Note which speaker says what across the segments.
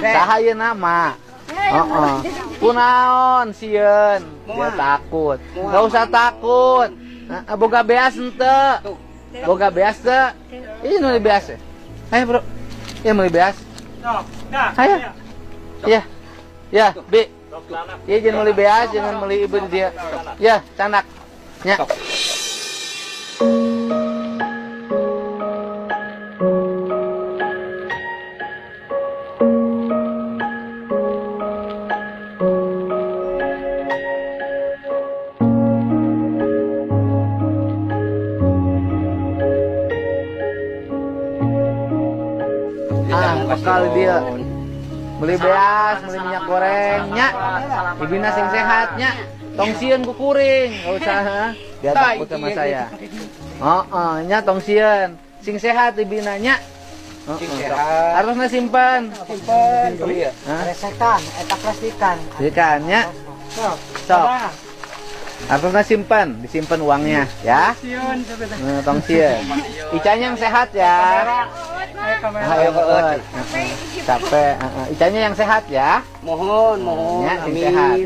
Speaker 1: Saha ieu nama? Heeh. Kunaon sieun? Dia takut. Enggak usah takut. Boga beas henteu. Boga beas teu? Ini nu beas. Ayo, Bro. Ya meuli beas. Ayo. Ya. Ya, Bi. Iya jangan meuli beas, jangan meuli ibu dia. Ya, canak. Nya. Bekal dia beli beas, beli minyak gorengnya, ibina sing sehatnya, tong sieun ku kuring, nggak usah, dia takut sama saya. Nya tong sieun, sing sehat ibinanya, harusnya simpan,
Speaker 2: resekan, eta plastikan,
Speaker 1: ikannya, sok, harusnya simpan, disimpan uangnya, ya. Tong sieun, icanya yang sehat ya. Ayo capek. Icanya yang sehat ya.
Speaker 2: Mohon.
Speaker 1: Ya, yang sehat.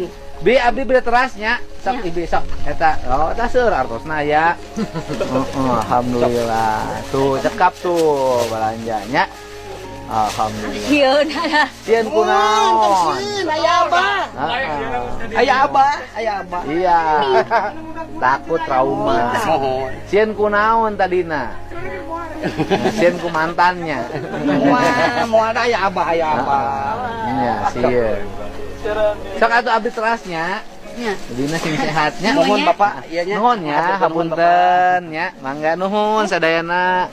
Speaker 1: Bi abdi beli terasnya. Sok ibi sok. Eta, eta seur artosna ya. Alhamdulillah. Tuh cekap tuh belanjanya. Alhamdulillah. Sieun kunaon?
Speaker 2: Aya abah. Aya abah.
Speaker 1: Iya. Takut trauma. Sieun kunaon tadina? Sieun ku mantannya.
Speaker 2: Moal aya abah.
Speaker 1: Iya, sieun. Sok atuh abdi terasnya. Nya, dina sing sehatnya.
Speaker 2: Mohon Bapak, ieu nya.
Speaker 1: Nuhun ya, hapunten ya. Mangga nuhun sadayana.